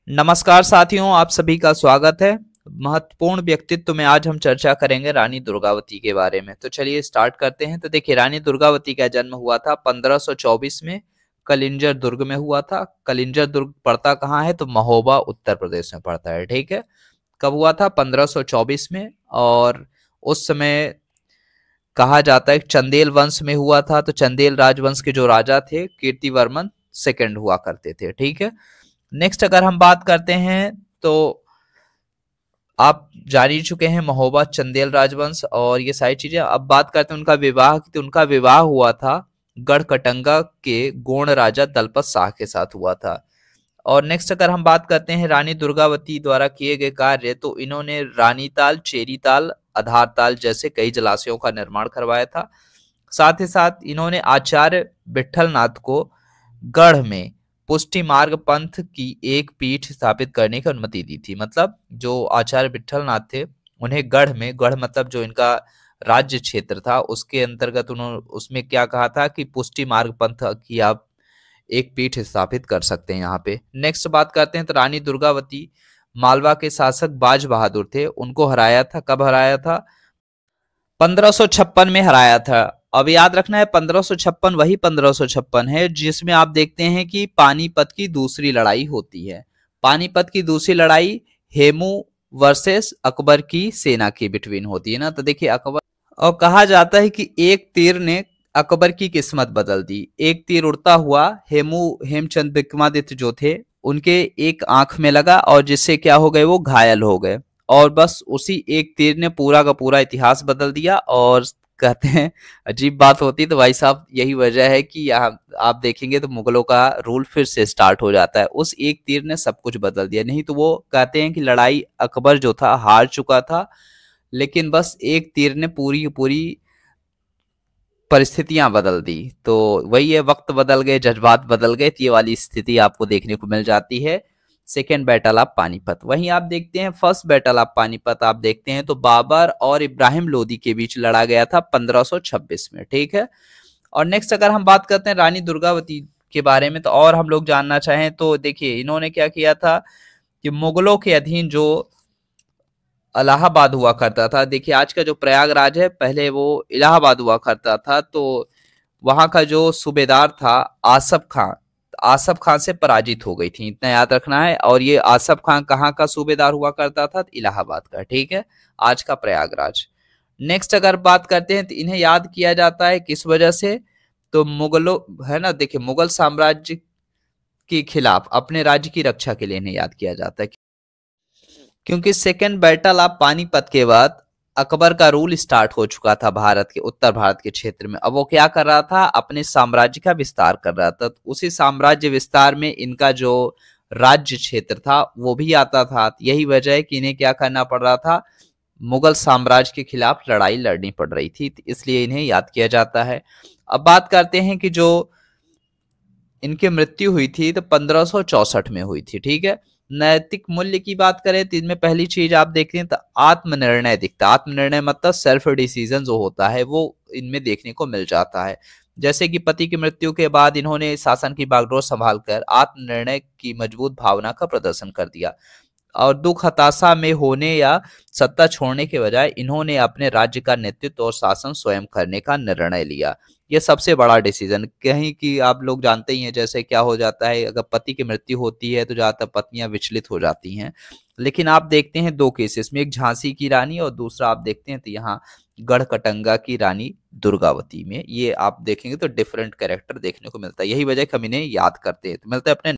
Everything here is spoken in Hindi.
नमस्कार साथियों, आप सभी का स्वागत है। महत्वपूर्ण व्यक्तित्व में आज हम चर्चा करेंगे रानी दुर्गावती के बारे में। तो चलिए स्टार्ट करते हैं। तो देखिए, रानी दुर्गावती का जन्म हुआ था 1524 में कलिंजर दुर्ग में हुआ था। कलिंजर दुर्ग पड़ता कहाँ है? तो महोबा उत्तर प्रदेश में पड़ता है। ठीक है, कब हुआ था? 1524 में। और उस समय कहा जाता है कि चंदेल वंश में हुआ था। तो चंदेल राजवंश के जो राजा थे कीर्तिवर्मन सेकंड हुआ करते थे। ठीक है, नेक्स्ट अगर हम बात करते हैं तो आप जान ही चुके हैं महोबा चंदेल राजवंश और ये सारी चीजें। अब बात करते हैं उनका विवाह की। तो उनका विवाह हुआ था गढ़कटंगा के गोंड राजा दलपत शाह के साथ हुआ था। और नेक्स्ट अगर हम बात करते हैं रानी दुर्गावती द्वारा किए गए कार्य, तो इन्होंने रानीताल, चेरीताल, आधारताल जैसे कई जलाशयों का निर्माण करवाया था। साथ ही साथ इन्होंने आचार्य विट्ठलनाथ को गढ़ में पुष्टि मार्ग पंथ की एक पीठ स्थापित करने की अनुमति दी थी। मतलब जो आचार्य विट्ठलनाथ थे, उन्हें गढ़ में, गढ़ मतलब जो इनका राज्य क्षेत्र था उसके अंतर्गत, उन्होंने उसमें क्या कहा था कि पुष्टि मार्ग पंथ की आप एक पीठ स्थापित कर सकते हैं यहाँ पे। नेक्स्ट बात करते हैं तो रानी दुर्गावती मालवा के शासक बाज बहादुर थे, उनको हराया था। कब हराया था? 1556 में हराया था। अब याद रखना है 1556 वही 1556 है जिसमें आप देखते हैं कि पानीपत की दूसरी लड़ाई होती है। पानीपत की दूसरी लड़ाई हेमू वर्सेस अकबर की सेना की बिटवीन होती है ना। तो देखिए अकबर, और कहा जाता है कि एक तीर ने अकबर की किस्मत बदल दी। एक तीर उड़ता हुआ हेमचंद विक्रमादित्य जो थे उनके एक आंख में लगा और जिससे क्या हो गए, वो घायल हो गए। और बस उसी एक तीर ने पूरा का पूरा इतिहास बदल दिया। और कहते हैं अजीब बात होती है तो भाई साहब यही वजह है कि यहाँ आप देखेंगे तो मुगलों का रूल फिर से स्टार्ट हो जाता है। उस एक तीर ने सब कुछ बदल दिया। नहीं तो वो कहते हैं कि लड़ाई अकबर जो था हार चुका था, लेकिन बस एक तीर ने पूरी की पूरी परिस्थितियां बदल दी। तो वही है, वक्त बदल गए, जज्बात बदल गए। तो ये वाली स्थिति आपको देखने को मिल जाती है सेकेंड बैटल ऑफ पानीपत। वहीं आप देखते हैं फर्स्ट बैटल ऑफ पानीपत, आप देखते हैं तो बाबर और इब्राहिम लोदी के बीच लड़ा गया था 1526 में। ठीक है, और नेक्स्ट अगर हम बात करते हैं रानी दुर्गावती के बारे में, तो और हम लोग जानना चाहें तो देखिए इन्होंने क्या किया था कि मुगलों के अधीन जो इलाहाबाद हुआ करता था, देखिए आज का जो प्रयागराज है पहले वो इलाहाबाद हुआ करता था। तो वहां का जो सूबेदार था आसफ खां, आसफ खान से पराजित हो गई थी, इतना याद रखना है। और ये आसफ खान कहाँ का सूबेदार हुआ करता था? इलाहाबाद का। ठीक है, आज का प्रयागराज। नेक्स्ट अगर बात करते हैं तो इन्हें याद किया जाता है किस वजह से? तो मुगलों, है ना, देखिए मुगल साम्राज्य के खिलाफ अपने राज्य की रक्षा के लिए इन्हें याद किया जाता है, क्योंकि सेकेंड बैटल ऑफ पानीपत के बाद अकबर का रूल स्टार्ट हो चुका था भारत के, उत्तर भारत के क्षेत्र में। अब वो क्या कर रहा था? अपने साम्राज्य का विस्तार कर रहा था। तो उसी साम्राज्य विस्तार में इनका जो राज्य क्षेत्र था वो भी आता था। यही वजह है कि इन्हें क्या करना पड़ रहा था, मुगल साम्राज्य के खिलाफ लड़ाई लड़नी पड़ रही थी, इसलिए इन्हें याद किया जाता है। अब बात करते हैं कि जो इनकी मृत्यु हुई थी तो 1564 में हुई थी। ठीक है, नैतिक मूल्य की बात करें तो इनमें पहली चीज आप देखते हैं तो आत्मनिर्णय दिखता है। आत्मनिर्णय मतलब सेल्फ डिसीजन जो होता है वो इनमें देखने को मिल जाता है। जैसे कि पति की मृत्यु के बाद इन्होंने शासन की बागडोर संभालकर आत्मनिर्णय की मजबूत भावना का प्रदर्शन कर दिया। और दुख हताशा में होने या सत्ता छोड़ने के बजाय इन्होंने अपने राज्य का नेतृत्व और शासन स्वयं करने का निर्णय लिया। ये सबसे बड़ा डिसीजन, कहीं कि आप लोग जानते ही हैं जैसे क्या हो जाता है, अगर पति की मृत्यु होती है तो ज्यादातर पत्नियां विचलित हो जाती हैं। लेकिन आप देखते हैं दो केसेस में, एक झांसी की रानी और दूसरा आप देखते हैं तो यहाँ गढ़कटंगा की रानी दुर्गावती में, ये आप देखेंगे तो डिफरेंट कैरेक्टर देखने को मिलता है। यही वजह हम इन्हें याद करते हैं। तो मिलते हैं अपने